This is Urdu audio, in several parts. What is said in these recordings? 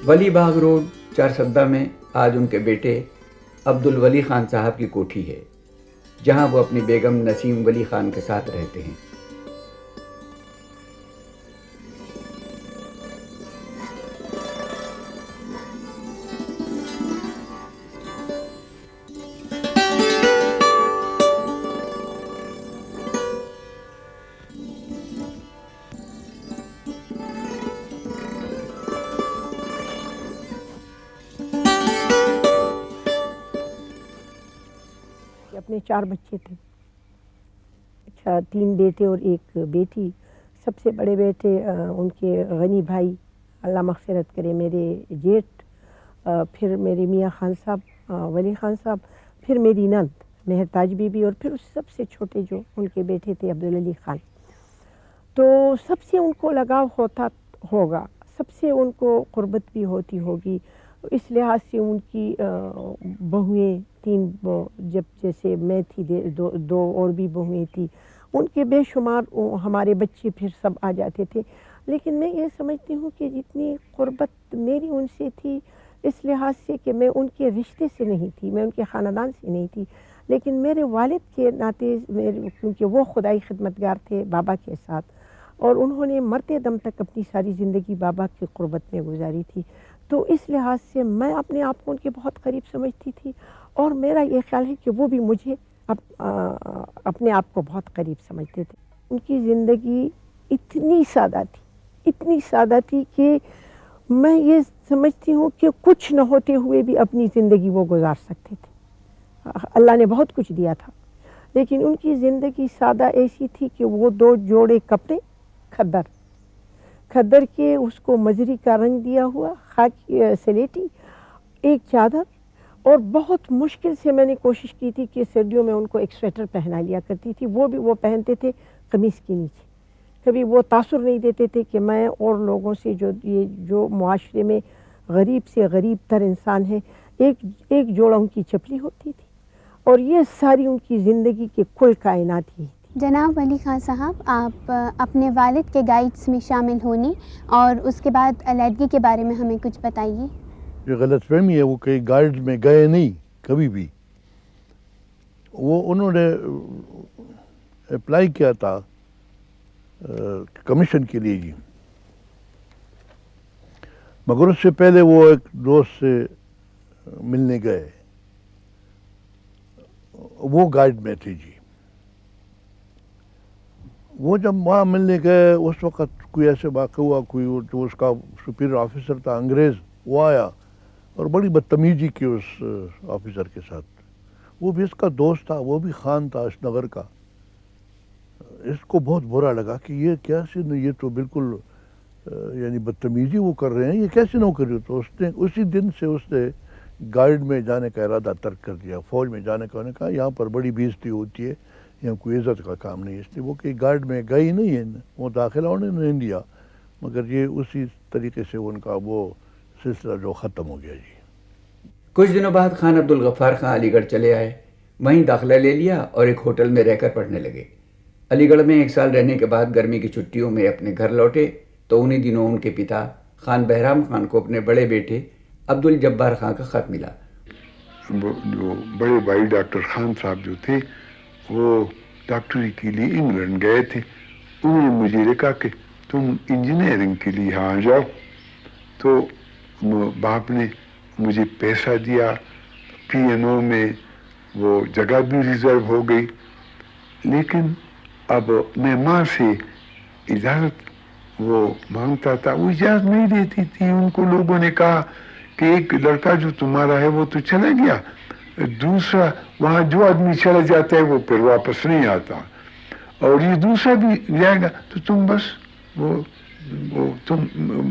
ولی باغ روڈ چارسدہ میں آج ان کے بیٹے عبدالولی خان صاحب کی کوٹھی ہے، جہاں وہ اپنی بیگم نسیم ولی خان کے ساتھ رہتے ہیں۔ اپنے 4 بچے تھے، اچھا 3 بیٹے اور 1 بیٹی۔ سب سے بڑے بیٹے ان کے غنی بھائی، اللہ مغفرت کرے، میرے جیٹھ، پھر میرے میاں خان صاحب ولی خان صاحب، پھر میری نند مہرتاج بی بی، اور پھر سب سے چھوٹے جو ان کے بیٹے تھے عبدالعلی خان۔ تو سب سے ان کو لگاؤ ہوتا ہوگا، سب سے ان کو قربت بھی ہوتی ہوگی، اس لحاظ سے ان کی بہویں 3 جب جیسے میں تھی، 2 اور بھی بہویں تھیں، ان کے بے شمار ہمارے بچے پھر سب آ جاتے تھے۔ لیکن میں یہ سمجھتی ہوں کہ جتنی قربت میری ان سے تھی، اس لحاظ سے کہ میں ان کے رشتے سے نہیں تھی، میں ان کے خاندان سے نہیں تھی، لیکن میرے والد کے ناطے کیونکہ وہ خدائی خدمتگار تھے بابا کے ساتھ، اور انہوں نے مرتے دم تک اپنی ساری زندگی بابا کی قربت میں گزاری تھی، تو اس لحاظ سے میں اپنے آپ کو ان کے بہت قریب سمجھتی تھی، اور میرا یہ خیال ہے کہ وہ بھی مجھے اپنے آپ کو بہت قریب سمجھتے تھے۔ ان کی زندگی اتنی سادہ تھی کہ میں یہ سمجھتی ہوں کہ کچھ نہ ہوتے ہوئے بھی اپنی زندگی وہ گزار سکتے تھے۔ اللہ نے بہت کچھ دیا تھا، لیکن ان کی زندگی سادہ ایسی تھی کہ وہ 2 جوڑے کپڑے، کھدر کے اس کو مزری کا رنگ دیا ہوا، خاکی سلیٹی، ایک چادر، اور بہت مشکل سے میں نے کوشش کی تھی کہ سردیوں میں ان کو ایک سویٹر پہنا لیا کرتی تھی، وہ بھی وہ پہنتے تھے قمیص کے نیچے۔ کبھی وہ تاثر نہیں دیتے تھے کہ میں اور لوگوں سے جو معاشرے میں غریب سے غریب تر انسان ہے، ایک جوڑا ان کی چپلی ہوتی تھی، اور یہ ساری ان کی زندگی کے کل کائنات ہی تھی۔ جناب ولی خان صاحب، آپ اپنے والد کے گائیڈس میں شامل ہونے اور اس کے بعد علیحدگی کے بارے میں ہمیں کچھ بتائیے۔ یہ غلط فہمی ہے، وہ کئی گائیڈ میں گئے نہیں کبھی بھی، وہ انہوں نے اپلائی کیا تھا کمیشن کے لیے جی، مگر اس سے پہلے وہ ایک دوست سے ملنے گئے، وہ گائیڈ میں تھے جی۔ وہ جب وہاں ملنے گئے اس وقت کوئی ایسے واقع ہوا، کوئی جو اس کا سپیریئر آفیسر تھا انگریز، وہ آیا اور بڑی بدتمیزی کی اس آفیسر کے ساتھ۔ وہ بھی اس کا دوست تھا، وہ بھی خان تھا اس نگر کا۔ اس کو بہت برا لگا کہ یہ کیسے، یہ تو بالکل یعنی بدتمیزی وہ کر رہے ہیں، یہ کیسے نوکری ہو۔ تو اس نے اسی دن سے اس نے گائیڈ میں جانے کا ارادہ ترک کر دیا، فوج میں جانے کا۔ انہوں نے کہا یہاں پر بڑی بےعزتی ہوتی ہے، یہاں کوئی عزت کا کام نہیں، اس لیے وہ کہ گائیڈ میں گئی نہیں ہے، وہ داخلہ انہوں نے نہیں دیا، مگر یہ اسی طریقے سے ان کا وہ سلسلہ جو ختم ہو گیا جی۔ کچھ دنوں بعد خان عبدالغفار خان علی گڑھ چلے آئے، وہیں داخلہ لے لیا اور ایک ہوٹل میں رہ کر پڑھنے لگے۔ علی گڑھ میں 1 سال رہنے کے بعد گرمی کی چھٹیوں میں اپنے گھر لوٹے تو انہی دنوں ان کے پتا خان بہرام خان کو اپنے بڑے بیٹے عبدالجبار خان کا خط ملا۔ جو بڑے بھائی ڈاکٹر خان صاحب جو تھے، وہ ڈاکٹری کے لیے انگلینڈ گئے تھے۔ انہوں نے مجھے لکھا کہ تم انجینئرنگ کے لیے یہاں جاؤ، تو باپ نے مجھے پیسہ دیا، پی این او میں وہ جگہ بھی ریزرو ہو گئی، لیکن اب میں ماں سے اجازت وہ مانگتا تھا، وہ اجازت نہیں دیتی تھی۔ ان کو لوگوں نے کہا کہ ایک لڑکا جو تمہارا ہے وہ تو چلا گیا، دوسرا وہاں جو آدمی چلا جاتا ہے وہ پھر واپس نہیں آتا، اور یہ دوسرا بھی جائے گا تو تم بس تم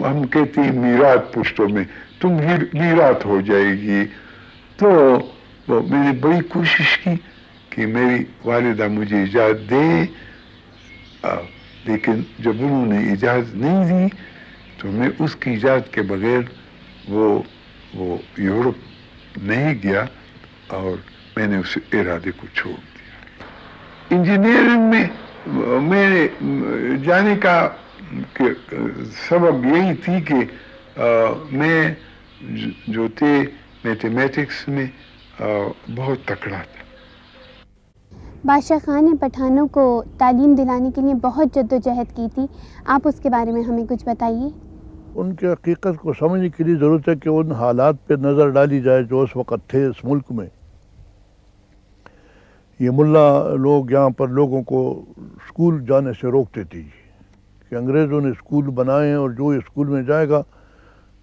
ہم کہتے ہیں میرات پشتوں میں، تم میرات ہو جائے گی۔ تو میں نے بڑی کوشش کی کہ میری والدہ مجھے اجازت دے، لیکن جب انہوں نے اجازت نہیں دی تو میں اس کی اجازت کے بغیر وہ یورپ نہیں گیا، اور میں نے اس ارادے کو چھوڑ دیا۔ انجینئرنگ میں میرے جانے کا سبب یہی تھی کہ میں جو تھے میتھمیٹکس میں بہت تکڑا تھا. بادشاہ خان نے پٹھانوں کو تعلیم دلانے کے لیے بہت جدوجہد کی تھی. آپ اس کے بارے میں ہمیں کچھ بتائیے. ان کے حقیقت کو سمجھنے کے لیے ضرورت ہے کہ ان حالات پہ نظر ڈالی جائے جو اس وقت تھے اس ملک میں. یہ ملا لوگ یہاں پر لوگوں کو اسکول جانے سے روکتے تھے جی، کہ انگریزوں نے اسکول بنائے ہیں اور جو اسکول میں جائے گا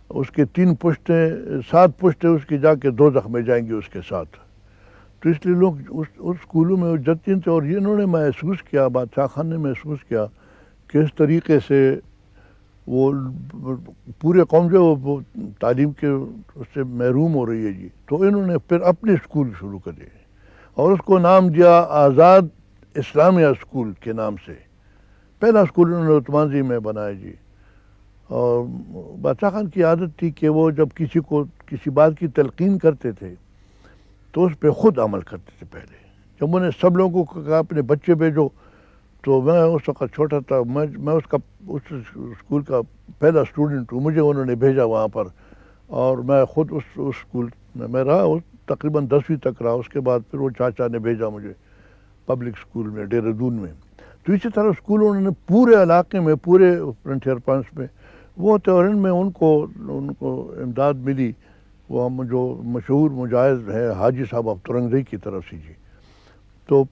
اس کے 7 پشتیں اس کی جا کے دوزخ میں جائیں گی اس کے ساتھ. تو اس لیے لوگ اس اسکولوں میں جتین تھے. اور یہ انہوں نے محسوس کیا، بادشاہ خان نے محسوس کیا کہ اس طریقے سے وہ پورے قوم جو وہ تعلیم کے اس سے محروم ہو رہی ہے جی. تو انہوں نے پھر اپنے اسکول شروع کر دیے اور اس کو نام دیا آزاد اسلامیہ اسکول کے نام سے. پہلا اسکول انہوں نے عثمانزی میں بنایا جی. اور بادشاہ خان کی عادت تھی کہ وہ جب کسی کو کسی بات کی تلقین کرتے تھے تو اس پہ خود عمل کرتے تھے. پہلے جب انہیں سب لوگوں کو کہا اپنے بچے بھیجو، تو میں اس وقت چھوٹا تھا، میں اس اسکول کا پہلا اسٹوڈنٹ ہوں. مجھے انہوں نے بھیجا وہاں پر اور میں خود اس اسکول میں رہا، تقریباً 10ویں تک رہا. اس کے بعد پھر وہ چاچا نے بھیجا مجھے پبلک اسکول میں دہرادون میں. تو اسی طرح اسکول انہوں نے پورے علاقے میں، پورے فرنٹیئر پوائنٹس میں وہ تھے. اور ان میں ان کو امداد ملی وہ جو مشہور مجاہد ہے حاجی صاحب اب ترنگزئی کی طرف سے جی. تو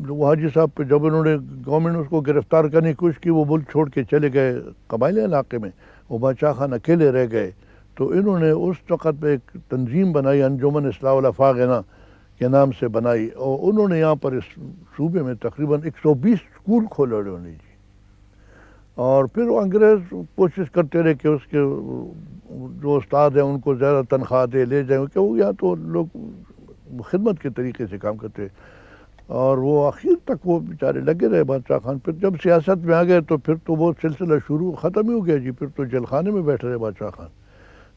وہ حاجی صاحب پہ جب انہوں نے گورنمنٹ نے اس کو گرفتار کرنے کی کوشش کی، وہ ملک چھوڑ کے چلے گئے قبائلی علاقے میں. وہ بادشاہ خان اکیلے رہ گئے. تو انہوں نے اس وقت پہ ایک تنظیم بنائی، انجمن اصلاح الافاقنا کے نام سے بنائی. اور انہوں نے یہاں پر اس صوبے میں تقریباً 120 اسکول کھولے انہوں نے جی. اور پھر وہ انگریز کوشش کرتے رہے کہ اس کے جو استاد ہیں ان کو زیادہ تنخواہ دے لے جائیں، کہ وہ یا تو لوگ خدمت کے طریقے سے کام کرتے. اور وہ آخر تک وہ بیچارے لگے رہے بادشاہ خان. پھر جب سیاست میں آ گئے تو پھر تو وہ سلسلہ ختم ہی ہو گیا جی. پھر تو جیل خانے میں بیٹھ رہے بادشاہ خان.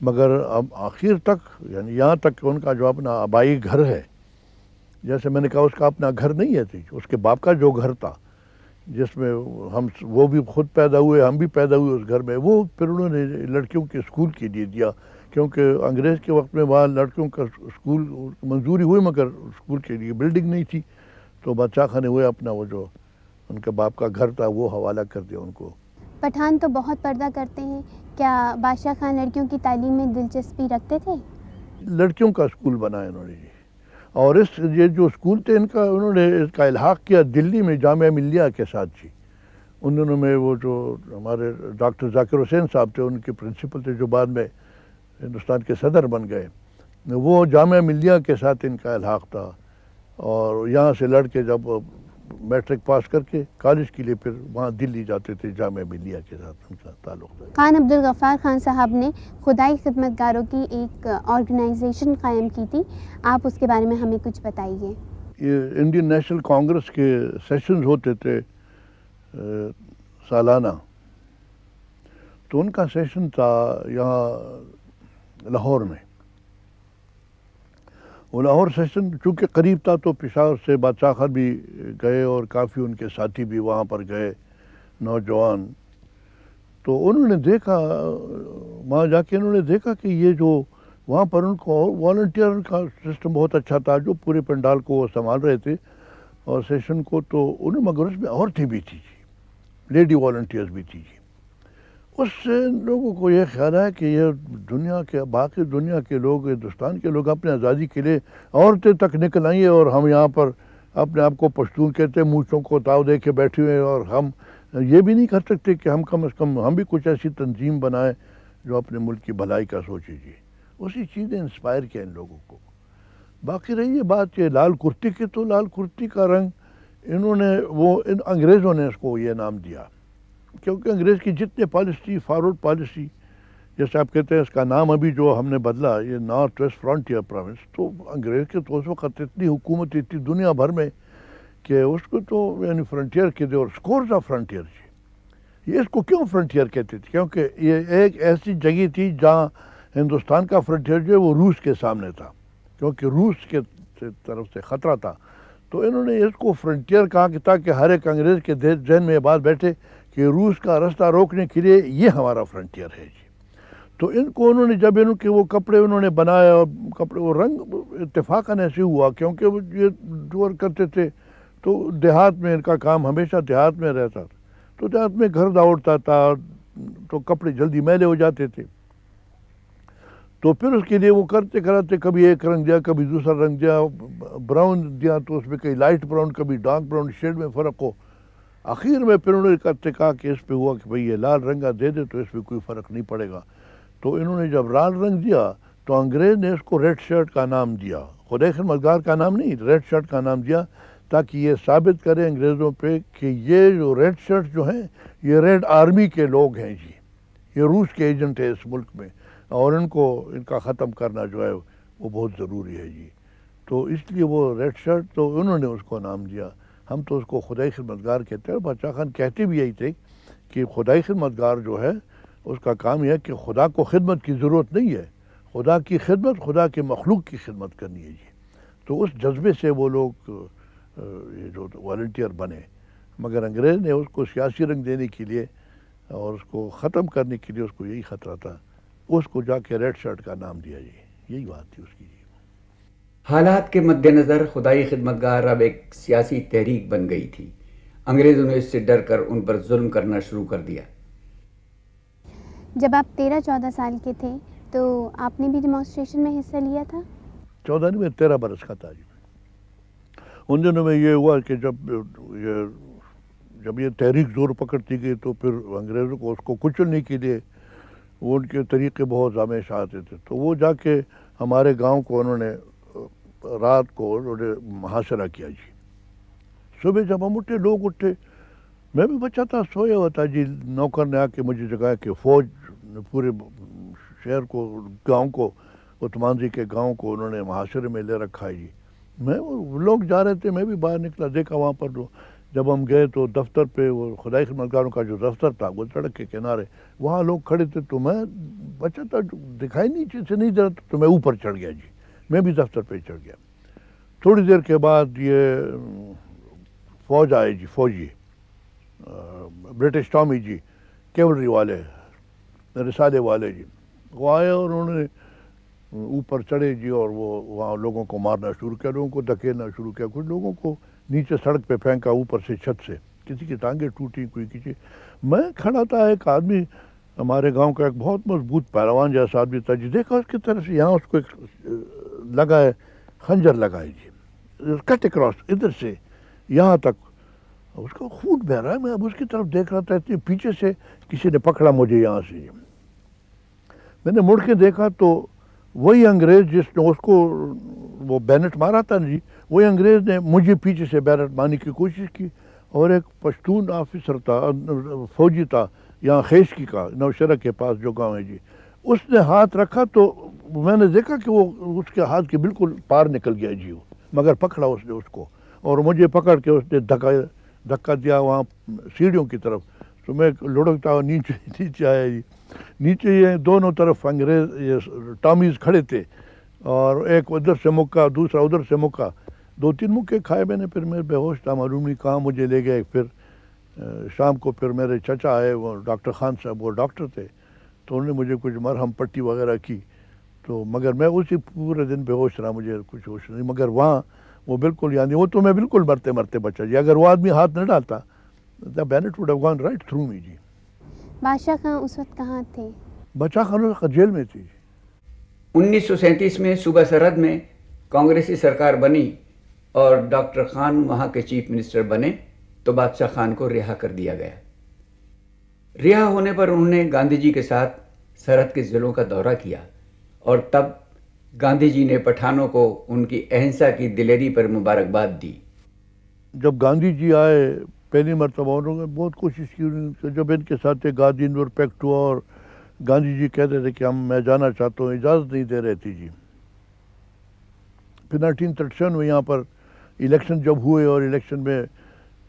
مگر اب آخر تک یعنی یہاں تک کہ ان کا جو اپنا آبائی گھر ہے، جیسے میں نے کہا اس کا اپنا گھر نہیں ہے، اس کے باپ کا جو گھر تھا جس میں وہ بھی خود پیدا ہوئے، ہم بھی پیدا ہوئے اس گھر میں، وہ پھر انہوں نے لڑکیوں کے اسکول کے لیے دیا. کیونکہ انگریز کے وقت میں وہاں لڑکیوں کا اسکول منظوری ہوئی مگر اسکول کے لیے بلڈنگ نہیں تھی. تو بادشاہ خان نے ہوئے اپنا وہ جو ان کے باپ کا گھر تھا وہ حوالہ کر دیا ان کو. پٹھان تو بہت پردہ کرتے ہیں، کیا بادشاہ خان لڑکیوں کی تعلیم میں دلچسپی رکھتے تھے؟ لڑکیوں کا اسکول بنایا انہوں نے جی. اور یہ جو اسکول تھے انہوں نے اس کا الحاق کیا دلی میں جامعہ ملیہ کے ساتھ جی. ان دنوں میں وہ جو ہمارے ڈاکٹر ذاکر حسین صاحب تھے ان کے پرنسپل تھے جو بعد میں ہندوستان کے صدر بن گئے، وہ جامعہ ملیہ کے ساتھ ان کا الحاق تھا. اور یہاں سے لڑکے جب میٹرک پاس کر کے کالج کے لیے پھر وہاں دلی جاتے تھے، جامعہ ملیہ کے ساتھ ان کا تعلق تھا. خان عبدالغفار خان صاحب نے خدائی خدمت گاروں کی ایک آرگنائزیشن قائم کی تھی، آپ اس کے بارے میں ہمیں کچھ بتائیے. یہ انڈین نیشنل کانگریس کے سیشنز ہوتے تھے سالانہ. تو ان کا سیشن تھا یہاں لاہور میں. وہ لاہور سیشن چونکہ قریب تھا تو پشاور سے بادشاہ خان بھی گئے اور کافی ان کے ساتھی بھی وہاں پر گئے نوجوان. تو انہوں نے دیکھا وہاں جا کے، انہوں نے دیکھا کہ یہ جو وہاں پر ان کو والنٹیئر کا سسٹم بہت اچھا تھا جو پورے پنڈال کو وہ سنبھال رہے تھے اور سیشن کو. تو انہوں مگر اس میں عورتیں بھی تھی جی، لیڈی والنٹیئرز بھی تھی جی. اس سے لوگوں کو یہ خیال ہے کہ یہ دنیا کے باقی دنیا کے لوگ، ہندوستان کے لوگ اپنے آزادی کے لیے عورتیں تک نکل آئی ہیں اور ہم یہاں پر اپنے آپ کو پشتون کہتے ہیں، مونچھوں کو تاؤ دے کے بیٹھے ہوئے ہیں. اور ہم یہ بھی نہیں کر سکتے کہ ہم کم از کم ہم بھی کچھ ایسی تنظیم بنائیں جو اپنے ملک کی بھلائی کا سوچے جی. اسی چیز نے انسپائر کیا ان لوگوں کو. باقی رہی یہ بات کہ لال کرتی کی، تو لال کرتی کا رنگ انہوں نے ان انگریزوں نے اس کو یہ نام دیا کیونکہ انگریز کی جتنے پالیسی، فارورڈ پالیسی جیسے آپ کہتے ہیں، اس کا نام ابھی جو ہم نے بدلا یہ نارتھ ویسٹ فرنٹیئر پروونس. تو انگریز کے تو اس وقت اتنی حکومت اتنی دنیا بھر میں کہ اس کو تو یعنی فرنٹیئر کہتے اور اسکورز آف فرنٹیئر جی. یہ اس کو کیوں فرنٹیئر کہتے تھے؟ کیونکہ یہ ایک ایسی جگہ تھی جہاں ہندوستان کا فرنٹیئر جو ہے وہ روس کے سامنے تھا، کیونکہ روس کے طرف سے خطرہ تھا. تو انہوں نے اس کو فرنٹیئر کہا کہ تاکہ ہر ایک انگریز کے ذہن میں یہ بات بیٹھے کہ روس کا راستہ روکنے کے لیے یہ ہمارا فرنٹیئر ہے جی. تو ان کو انہوں نے جب ان کے وہ کپڑے انہوں نے بنائے اور کپڑے وہ رنگ اتفاقاً ایسے ہوا کیونکہ وہ یہ ٹور کرتے تھے تو دیہات میں ان کا کام ہمیشہ دیہات میں رہتا تھا، تو دیہات میں گھر دوڑتا تھا تو کپڑے جلدی میلے ہو جاتے تھے، تو پھر اس کے لیے وہ کرتے کراتے کبھی ایک رنگ دیا کبھی دوسرا رنگ دیا، براؤن دیا تو اس میں کئی لائٹ براؤن کبھی ڈارک براؤن شیڈ میں فرق ہو، آخر میں پھر انہوں نے کہا کہ اس پہ ہوا کہ بھئی یہ لال رنگا دے دے تو اس میں کوئی فرق نہیں پڑے گا، تو انہوں نے جب لال رنگ دیا تو انگریز نے اس کو ریڈ شرٹ کا نام دیا، خدائے خدمتگار کا نام نہیں، ریڈ شرٹ کا نام دیا تاکہ یہ ثابت کرے انگریزوں پہ کہ یہ جو ریڈ شرٹ جو ہیں یہ ریڈ آرمی کے لوگ ہیں جی، یہ روس کے ایجنٹ ہے اس ملک میں اور ان کو ان کا ختم کرنا جو ہے وہ بہت ضروری ہے جی، تو اس لیے وہ ریڈ شرٹ تو انہوں نے اس کو نام دیا، ہم تو اس کو خدائی خدمتگار کہتے ہیں، بادشاہ خان کہتے بھی یہی تھے کہ خدائی خدمتگار جو ہے اس کا کام یہ ہے کہ خدا کو خدمت کی ضرورت نہیں ہے، خدا کی خدمت خدا کے مخلوق کی خدمت کرنی ہے جی، تو اس جذبے سے وہ لوگ یہ جو والنٹیئر بنے، مگر انگریز نے اس کو سیاسی رنگ دینے کے لیے اور اس کو ختم کرنے کے لیے اس کو یہی خطرہ تھا، اس کو جا کے ریڈ شرٹ کا نام دیا جی، یہی بات تھی اس کی جی۔ حالات کے مد نظر خدائی خدمتگار اب ایک سیاسی تحریک بن گئی تھی، انگریزوں نے اس سے ڈر کر ان پر ظلم کرنا شروع کر دیا۔ جب آپ 13-14 سال کے تھے تو آپ نے بھی ڈیمانسٹریشن میں حصہ لیا تھا؟ 14 نہیں، میں 13 برس کا تھا جی۔ ان دنوں میں یہ ہوا کہ جب یہ تحریک زور پکڑتی گئی تو پھر انگریزوں کو اس کو کچلنے کے لیے وہ ان کے طریقے بہت ہمیشہ آتے تھے، تو وہ جا کے ہمارے گاؤں کو انہوں نے رات کو انہوں نے محاصرہ کیا جی، صبح جب ہم اٹھے لوگ اٹھے، میں بھی بچہ تھا سویا ہوا تھا جی، نوکر نے آ کے مجھے جگایا کہ فوج نے پورے شہر کو گاؤں کو عثمان کے گاؤں کو انہوں نے محاصرے میں لے رکھا ہے جی، میں وہ لوگ جا رہے تھے، میں بھی باہر نکلا دیکھا وہاں پر جب ہم گئے تو دفتر پہ وہ خدائی خدمتگاروں کا جو دفتر تھا وہ سڑک کے کنارے وہاں لوگ کھڑے تھے، تو میں بچہ تھا دکھائی نہیں دے رہا تو میں اوپر چڑھ گیا جی، میں بھی دفتر پہ چڑھ گیا، تھوڑی دیر کے بعد یہ فوج آئے جی، فوجی برٹش ٹامی جی، کیولری والے رسالے والے جی، وہ آئے اور انہوں نے اوپر چڑھے جی اور وہ وہاں لوگوں کو مارنا شروع کیا، لوگوں کو دھکیلنا شروع کیا، کچھ لوگوں کو نیچے سڑک پہ پھینکا اوپر سے چھت سے، کسی کی ٹانگیں ٹوٹی کوئی کسی، میں کھڑا تھا، ایک آدمی ہمارے گاؤں کا ایک بہت مضبوط پہلوان جیسا آدمی تھا جی، دیکھا اس کی طرف سے یہاں اس کو ایک لگا ہے خنجر لگا ہے جی، کٹ اکراس ادھر سے یہاں تک، اس کا خون بہہ رہا ہے، میں اب اس کی طرف دیکھ رہا تھا، اتنی پیچھے سے کسی نے پکڑا مجھے یہاں سے جی، میں نے مڑ کے دیکھا تو وہی انگریز جس نے اس کو وہ بینٹ مارا تھا جی، وہی انگریز نے مجھے پیچھے سے بینٹ مارنے کی کوشش کی، اور ایک پشتون آفیسر تھا فوجی تھا یہاں خیشکی کا نوشہرہ کے پاس جو گاؤں ہے جی، اس نے ہاتھ رکھا تو میں نے دیکھا کہ وہ اس کے ہاتھ کے بالکل پار نکل گیا جی، وہ مگر پکڑا اس نے اس کو اور مجھے پکڑ کے اس نے دھکا دیا وہاں سیڑھیوں کی طرف، تو میں لڑکتا ہوا نیچے آیا جی، نیچے یہ دونوں طرف انگریز یہ ٹامیز کھڑے تھے اور ایک ادھر سے مکہ دوسرا ادھر سے مکہ، 2-3 مکے کھائے میں نے، پھر میں بے ہوش تھا، معلوم نہیں کہاں مجھے لے گئے، پھر شام کو پھر میرے چچا آئے، وہ ڈاکٹر خان صاحب وہ ڈاکٹر تھے، تو انہوں نے مجھے کچھ مرہم پٹی وغیرہ کی، تو مگر میں اسی پورے دن بے ہوش رہا، مجھے کچھ ہوش نہیں، مگر وہاں وہ بالکل یعنی وہ تو میں بالکل مرتے بچا جی، اگر وہ آدمی ہاتھ نہ ڈالتا the Bennett would have gone right through me جی۔ بادشاہ خان اس وقت کہاں تھے؟ بادشاہ خان جیل میں تھی۔ 1937 میں صوبہ سرحد میں کانگریسی سرکار بنی اور ڈاکٹر خان وہاں کے چیف منسٹر بنے تو بادشاہ خان کو رہا کر دیا گیا۔ رہا ہونے پر انہوں نے گاندھی جی کے ساتھ سرحد کے ضلعوں کا دورہ کیا اور تب گاندھی جی نے پٹھانوں کو ان کی اہنسا کی دلیری پر مبارکباد دی۔ جب گاندھی جی آئے پہلی مرتبہ انہوں نے بہت کوشش کی، جب ان کے ساتھ گاندھی انور پیکٹ ہوا اور گاندھی جی کہتے تھے کہ میں جانا چاہتا ہوں، اجازت نہیں دے رہے تھی جی۔ پھر 1937 میں یہاں پر الیکشن جب ہوئے اور الیکشن میں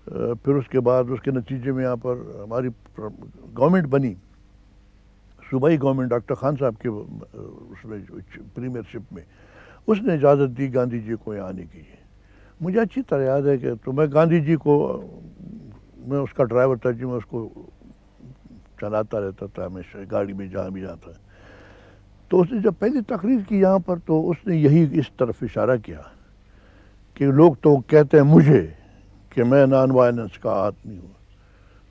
پھر اس کے بعد اس کے نتیجے میں یہاں پر ہماری گورنمنٹ بنی، صوبائی گورنمنٹ ڈاکٹر خان صاحب کے اس میں پریمیئر شپ میں، اس نے اجازت دی گاندھی جی کو یہاں آنے کی۔ مجھے اچھی طرح یاد ہے کہ تو میں گاندھی جی کو، میں اس کا ڈرائیور تھا جی، میں اس کو چلاتا رہتا تھا ہمیشہ گاڑی میں جہاں بھی جاتا ہے، تو اس نے جب پہلی تقریر کی یہاں پر تو اس نے یہی اس طرف اشارہ کیا کہ لوگ تو کہتے ہیں مجھے کہ میں نان وائلنس کا آدمی ہوں،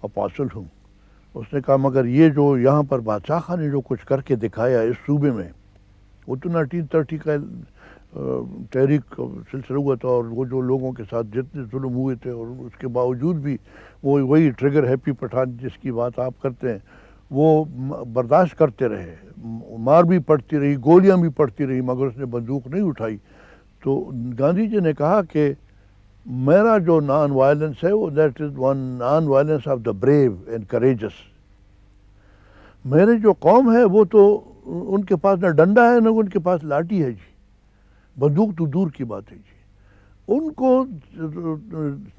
اپاسل ہوں. اس نے کہا مگر یہ جو یہاں پر بادشاہ خان نے جو کچھ کر کے دکھایا اس صوبے میں، وہ تو 1930 کا تحریک کا سلسلہ ہوا تھا، اور وہ جو لوگوں کے ساتھ جتنے ظلم ہوئے تھے، اور اس کے باوجود بھی وہ وہی ٹریگر ہیپی پٹھان جس کی بات آپ کرتے ہیں وہ برداشت کرتے رہے، مار بھی پڑتی رہی، گولیاں بھی پڑتی رہی، مگر اس نے بندوق نہیں اٹھائی. تو گاندھی جی نے کہا کہ میرا جو نان وائلنس ہے وہ that is one non violence of the brave and courageous. میرے جو قوم ہے وہ تو ان کے پاس نہ ڈنڈا ہے نہ ان کے پاس لاٹھی ہے جی، بندوق تو دور کی بات ہے جی. ان کو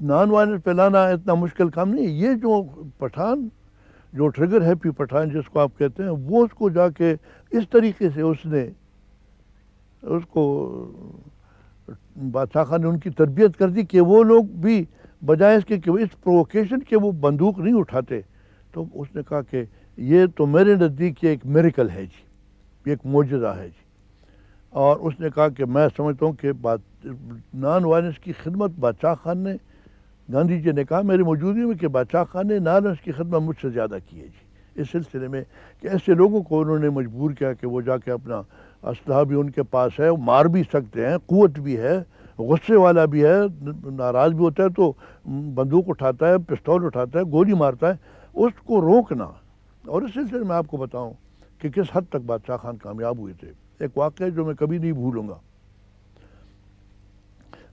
نان وائلنس پہ لانا اتنا مشکل کام نہیں. یہ جو پٹھان جو ٹریگر ہیپی پٹھان جس کو آپ کہتے ہیں، وہ اس کو جا کے اس طریقے سے اس نے اس کو بادشاہ خان نے ان کی تربیت کر دی کہ وہ لوگ بھی بجائے اس کے کہ اس پرووکیشن کے وہ بندوق نہیں اٹھاتے. تو اس نے کہا کہ یہ تو میرے نزدیک یہ ایک میریکل ہے جی، یہ ایک معجزہ ہے جی. اور اس نے کہا کہ میں سمجھتا ہوں کہ نان وائلنس کی خدمت بادشاہ خان نے، گاندھی جی نے کہا میری موجودگی میں کہ بادشاہ خان نے نان وائلنس کی خدمت مجھ سے زیادہ کی ہے جی، اس سلسلے میں کہ ایسے لوگوں کو انہوں نے مجبور کیا کہ وہ جا کے اپنا اسلحہ بھی ان کے پاس ہے، مار بھی سکتے ہیں، قوت بھی ہے، غصے والا بھی ہے، ناراض بھی ہوتا ہے تو بندوق اٹھاتا ہے، پستول اٹھاتا ہے، گولی مارتا ہے. اس کو روکنا. اور اس سلسلے میں آپ کو بتاؤں کہ کس حد تک بادشاہ خان کامیاب ہوئے تھے. ایک واقعہ جو میں کبھی نہیں بھولوں گا.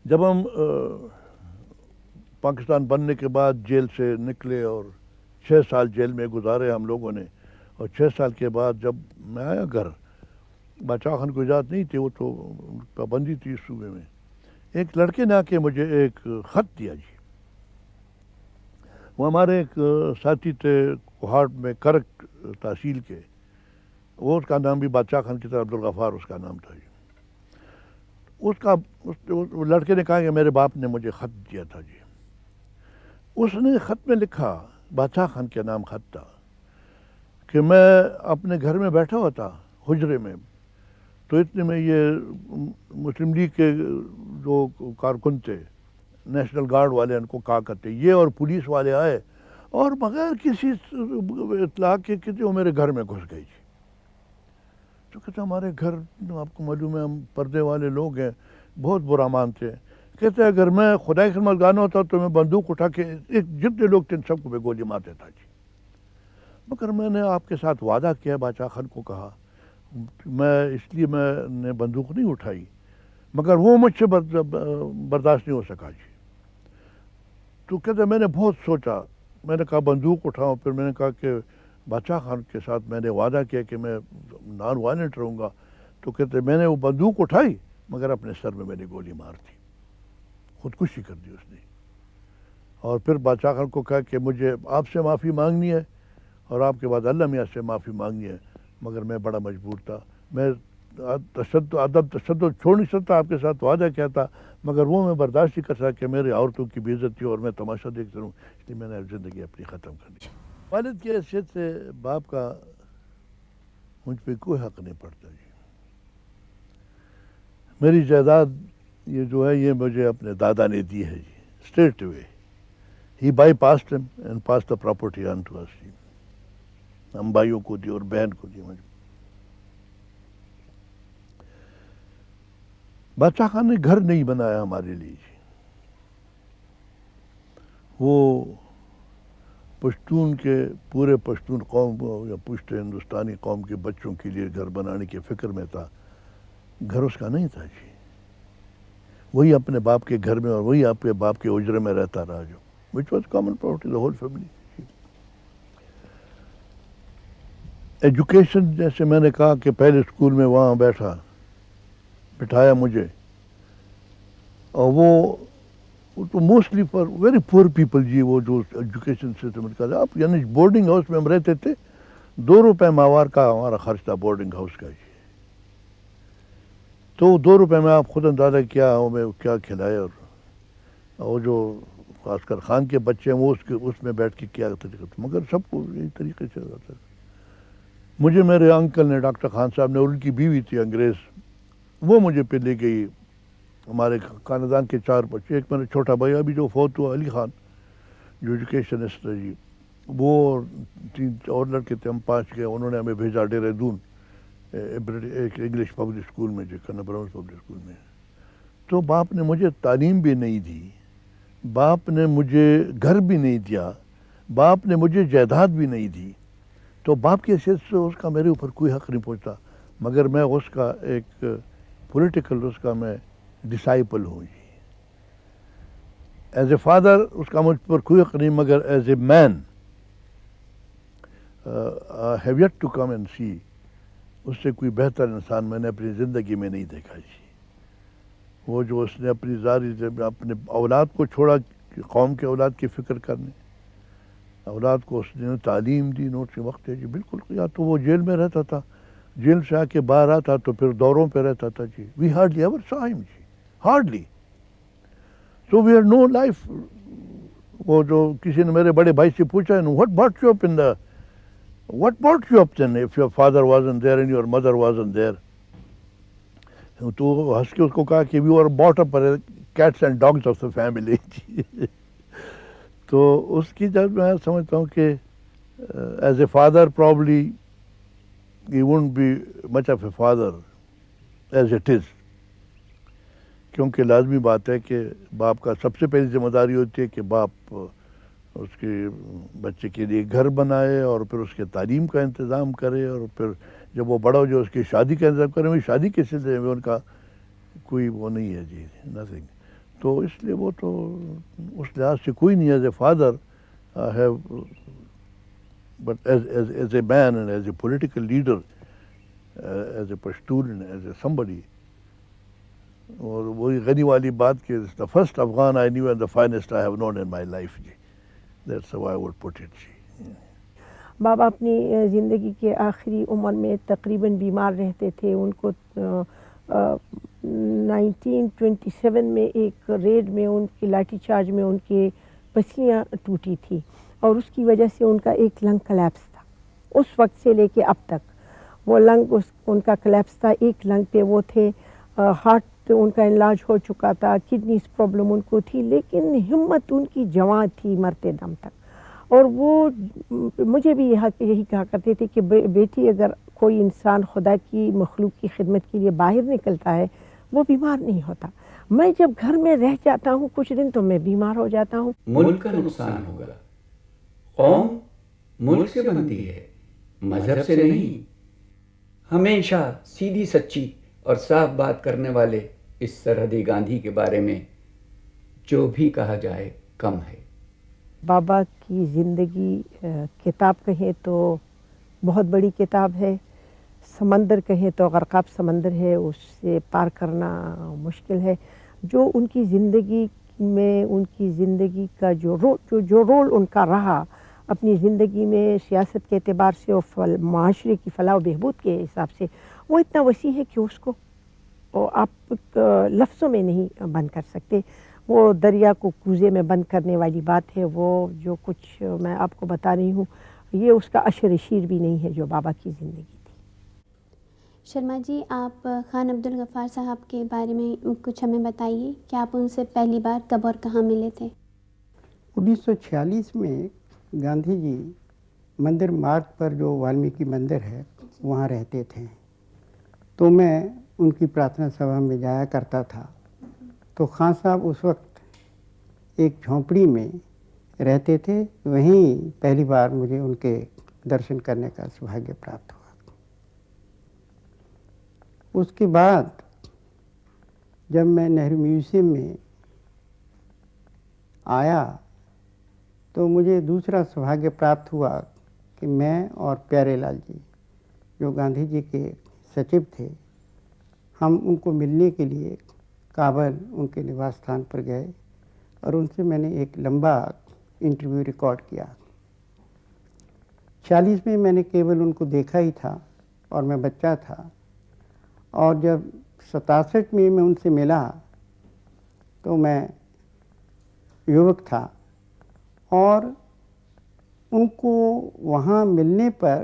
جب ہم پاکستان بننے کے بعد جیل سے نکلے اور 6 سال جیل میں گزارے ہم لوگوں نے، اور 6 سال کے بعد جب میں آیا گھر، بادشاہ خان کو اجازت نہیں تھی، وہ تو پابندی تھی اس صوبے میں. ایک لڑکے نے آ کے مجھے ایک خط دیا جی. وہ ہمارے ایک ساتھی تھے کوہاٹ میں کرک تحصیل کے، وہ اس کا نام بھی بادشاہ خان کی طرح عبدالغفار اس کا نام تھا جی. اس لڑکے نے کہا کہ میرے باپ نے مجھے خط دیا تھا جی. اس نے خط میں لکھا، بادشاہ خان کے نام خط تھا، کہ میں اپنے گھر میں بیٹھا ہوا تھا حجرے میں، تو اتنے میں یہ مسلم لیگ کے جو کارکن تھے، نیشنل گارڈ والے ان کو کہا کرتے، یہ اور پولیس والے آئے اور بغیر کسی اطلاع کے کہتے وہ میرے گھر میں گھس گئی جی. تو کہتے ہمارے گھر آپ کو معلوم ہے ہم پردے والے لوگ ہیں، بہت برا مانتے ہیں. کہتے اگر میں خدا کی خدمت گانا ہوتا تو میں بندوق اٹھا کے جتنے لوگ تھے سب کو میں گولی مار دیتا جی. مگر میں نے آپ کے ساتھ وعدہ کیا، بادشاہ خان کو کہا، میں اس لیے میں نے بندوق نہیں اٹھائی، مگر وہ مجھ سے برداشت نہیں ہو سکا جی. تو کہتے میں نے بہت سوچا، میں نے کہا بندوق اٹھاؤں. پھر میں نے کہا کہ بادشاہ خان کے ساتھ میں نے وعدہ کیا کہ میں نان وائلنٹ رہوں گا. تو کہتے میں نے وہ بندوق اٹھائی مگر اپنے سر میں نے گولی مار دی، خودکشی کر دی اس نے. اور پھر بادشاہ خان کو کہا کہ مجھے آپ سے معافی مانگنی ہے اور آپ کے بعد اللہ میاں سے معافی مانگنی ہے، مگر میں بڑا مجبور تھا، میں تشدد چھوڑ نہیں سکتا، آپ کے ساتھ وعدہ کیا تھا مگر وہ میں برداشت نہیں کر سکا کہ میرے عورتوں کی بے عزتی اور میں تماشا دیکھتا رہوں، اس لیے میں نے زندگی اپنی ختم کر دی. والد کی حیثیت سے باپ کا مجھ پہ کوئی حق نہیں پڑتا جی. میری جائیداد یہ جو ہے یہ مجھے اپنے دادا نے دی ہے جی، straight way. He bypassed him and pass the property on to us جی. ہم بھائیوں کو دی اور بہن کو دی. مجھے بادشاہ خان نے گھر نہیں بنایا ہمارے لیے جی. وہ پشتون کے پورے پشتون قوم یا پشت ہندوستانی قوم کے بچوں کے لیے گھر بنانے کی فکر میں تھا، گھر اس کا نہیں تھا جی. وہی اپنے باپ کے گھر میں اور وہی اپنے باپ کے اجرے میں رہتا رہا، جو which was common property the whole family. Education جیسے میں نے کہا کہ پہلے اسکول میں وہاں بٹھایا مجھے، اور وہ تو mostly for very poor people جی. وہ جو ایجوکیشن سسٹم کا آپ یعنی بورڈنگ ہاؤس میں ہم رہتے تھے، 2 روپے ماہوار کا ہمارا خرچ تھا بورڈنگ ہاؤس کا جی. تو 2 روپے میں آپ خود اندازہ کیا ہمیں کیا کھلائے. اور جو خاص کر خان کے بچے ہیں وہ اس میں بیٹھ کے کیا طریقہ، مگر سب کو یہی طریقے سے رہتا ہے. مجھے میرے انکل نے ڈاکٹر خان صاحب نے, اور ان کی بیوی تھی انگریز, وہ مجھے پہ لے گئی. ہمارے خاندان کے 4 بچے, ایک میرا چھوٹا بھائی ابھی جو فوت ہوا علی خان جو ایجوکیشنسٹ ہے جی, وہ 3 اور لڑکے تھے, ہم 5 گئے. انہوں نے ہمیں بھیجا دہرادون ایک انگلش پبلک اسکول میں, جو کرنا براؤن پبلک اسکول میں. تو باپ نے مجھے تعلیم بھی نہیں دی, باپ نے مجھے گھر بھی نہیں دیا, باپ نے مجھے جائیداد بھی نہیں دی. تو باپ کی حیثیت سے اس کا میرے اوپر کوئی حق نہیں پہنچتا, مگر میں اس کا ایک پولیٹیکل اس کا میں ڈسائپل ہوں جی. ایز اے فادر اس کا مجھ پر کوئی حق نہیں, مگر as a man have yet to come and see, اس سے کوئی بہتر انسان میں نے اپنی زندگی میں نہیں دیکھا جی. وہ جو اس نے اپنی اپنے اولاد کو چھوڑا, قوم کے اولاد کی فکر کرنے, اولاد کو اس نے تعلیم دی نوٹ کے وقت ہے جی. بالکل, یا تو وہ جیل میں رہتا تھا, جیل سے آ کے باہر آتا تو پھر دوروں پہ رہتا تھا جی. وی ہارڈلی ایور سا ہم جی, hardly. So we had no life. وہ جو کسی نے میرے بڑے بھائی سے پوچھا, واٹ بrought you up in the, what brought you up then if your father wasn't there and your mother wasn't there? تو ہنس کے اس کو کہا کہ we were brought up by cats and dogs of the family. تو اس کی جب میں سمجھتا ہوں کہ as a father probably he wouldn't be much of a father as it is. کیونکہ لازمی بات ہے کہ باپ کا سب سے پہلی ذمہ داری ہوتی ہے کہ باپ اس کے بچے کے لیے گھر بنائے, اور پھر اس کے تعلیم کا انتظام کرے, اور پھر جب وہ بڑا ہو جو اس کی شادی کا انتظام کرے. شادی کے سلسلے میں ان کا کوئی وہ نہیں ہے جی, نتھنگ. تو اس لیے وہ تو اس لحاظ سے کوئی نہیں. As a father have, but as a man and as a political leader, as a Pashtun, as a somebody. اور وہی غنی والی بات کہ the first Afghan I knew and the finest I have known in my life G. That's how I would put it جی. بابا اپنی زندگی کے آخری عمر میں تقریباً بیمار رہتے تھے. ان کو 1927 میں ایک ریڈ میں ان کی لاٹھی چارج میں ان کے پسلیاں ٹوٹی تھی, اور اس کی وجہ سے ان کا ایک لنگ کلیپس تھا. اس وقت سے لے کے اب تک وہ لنگ ان کا کلیپس تھا. ایک لنگ پہ وہ تھے, ہارٹ ان کا علاج ہو چکا تھا, کڈنیز پرابلم ان کو تھی, لیکن ہمت ان کی جوان تھی مرتے دم تک. اور وہ مجھے بھی یہی کہا کرتے تھے کہ بیٹی, اگر کوئی انسان خدا کی مخلوق کی خدمت کے لیے باہر نکلتا ہے وہ بیمار نہیں ہوتا. میں جب گھر میں رہ جاتا ہوں کچھ دن تو میں بیمار ہو جاتا ہوں. ملک کا نقصان ہوگا. قوم ملک سے بنتی ہے, مذہب سے نہیں. ہمیشہ سیدھی سچی اور صاف بات کرنے والے اس سرحدی گاندھی کے بارے میں جو بھی کہا جائے کم ہے. بابا کی زندگی کتاب کہیں تو بہت بڑی کتاب ہے, سمندر کہیں تو غرقاب سمندر ہے, اس سے پار کرنا مشکل ہے. جو ان کی زندگی میں, ان کی زندگی کا جو رول ان کا رہا اپنی زندگی میں سیاست کے اعتبار سے اور معاشرے کی فلاح و بہبود کے حساب سے, وہ اتنا وسیع ہے کہ اس کو آپ لفظوں میں نہیں بند کر سکتے. وہ دریا کو کوزے میں بند کرنے والی بات ہے. وہ جو کچھ میں آپ کو بتا رہی ہوں یہ اس کا عشر شیر بھی نہیں ہے جو بابا کی زندگی تھی. شرما جی, آپ خان عبدالغفار صاحب کے بارے میں کچھ ہمیں بتائیے کہ آپ ان سے پہلی بار کب اور کہاں ملے تھے؟ 1946 میں گاندھی جی مندر مارگ پر جو والمیکی مندر ہے وہاں رہتے تھے. تو میں ان کی پرارتھنا سبھا میں جایا کرتا تھا. تو خان صاحب اس وقت ایک جھونپڑی میں رہتے تھے. وہیں پہلی بار مجھے ان کے درشن کرنے کا سبھاگیہ پراپت ہوا. اس کے بعد جب میں نہرو میوزیم میں آیا تو مجھے دوسرا سبھاگیہ پراپت ہوا کہ میں اور پیارے لال جی جو گاندھی جی کے سچو تھے, ہم ان کو ملنے کے لیے کابل ان کے نواس استھان پر گئے اور ان سے میں نے ایک لمبا انٹرویو ریکارڈ کیا. 46 میں میں نے کیول ان کو دیکھا ہی تھا اور میں بچہ تھا, اور جب 67 میں ان سے ملا تو میں یوک تھا. اور ان کو وہاں ملنے پر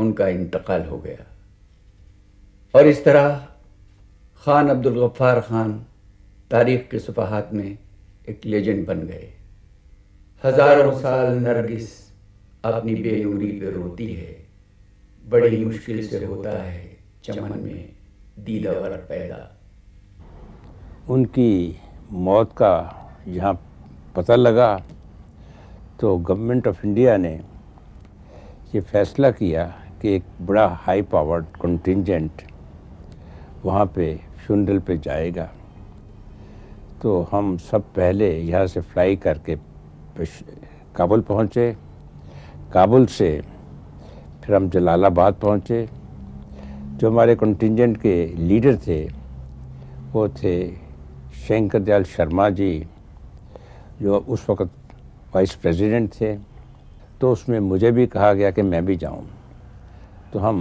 ان کا انتقال ہو گیا، اور اس طرح خان عبدالغفار خان تاریخ کے صفحات میں ایک لیجنڈ بن گئے۔ ہزاروں سال نرگس اپنی بے نوری پہ روتی ہے، بڑی مشکل سے ہوتا ہے چمن میں دیدہ پیدا۔ ان کی موت کا یہاں پتہ لگا تو گورنمنٹ آف انڈیا نے یہ فیصلہ کیا کہ ایک بڑا ہائی پاورڈ کنٹینجنٹ وہاں پہ فیونرل پہ جائے گا۔ تو ہم سب پہلے یہاں سے فلائی کر کے کابل پہنچے، کابل سے پھر ہم جلال آباد پہنچے۔ جو ہمارے کنٹینجنٹ کے لیڈر تھے وہ تھے شنکر دیال شرما جی، جو اس وقت وائس پریزیڈنٹ تھے۔ تو اس میں مجھے بھی کہا گیا کہ میں بھی جاؤں۔ تو ہم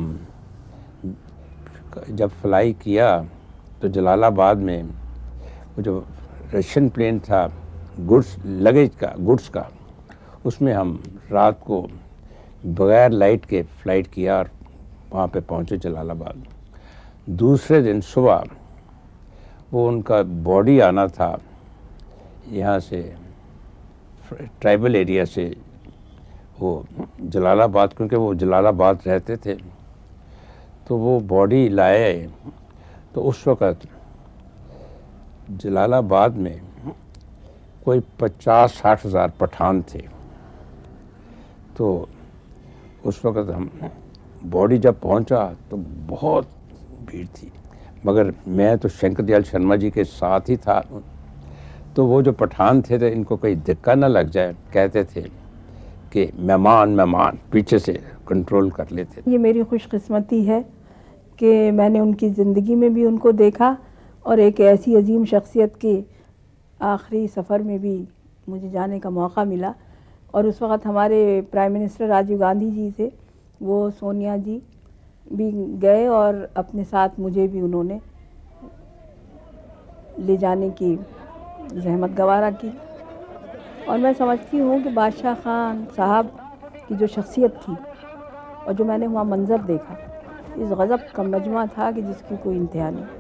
جب فلائی کیا تو جلال آباد میں وہ جو رشین پلین تھا گڈس کا، اس میں ہم رات کو بغیر لائٹ کے فلائٹ کیا اور وہاں پہ پہنچے جلال آباد۔ دوسرے دن صبح وہ ان کا باڈی آنا تھا یہاں سے ٹرائبل ایریا سے وہ جلال آباد، کیونکہ وہ جلال آباد رہتے تھے، تو وہ باڈی لائے۔ تو اس وقت جلال آباد میں کوئی 50-60 ہزار پٹھان تھے۔ تو اس وقت ہم باڈی جب پہنچا تو بہت بھیڑ تھی، مگر میں تو شنکر دیال شرما جی کے ساتھ ہی تھا۔ تو وہ جو پٹھان تھے ان کو کوئی دھکا نہ لگ جائے، کہتے تھے کہ مہمان پیچھے سے کنٹرول کر لیتے۔ یہ میری خوش قسمتی ہے کہ میں نے ان کی زندگی میں بھی ان کو دیکھا، اور ایک ایسی عظیم شخصیت کے آخری سفر میں بھی مجھے جانے کا موقع ملا۔ اور اس وقت ہمارے پرائم منسٹر راجیو گاندھی جی تھے، وہ سونیا جی بھی گئے اور اپنے ساتھ مجھے بھی انہوں نے لے جانے کی زحمت گوارا کی۔ اور میں سمجھتی ہوں کہ بادشاہ خان صاحب کی جو شخصیت تھی اور جو میں نے وہاں منظر دیکھا، اس غضب کا مجمع تھا کہ جس کی کوئی انتہا نہیں۔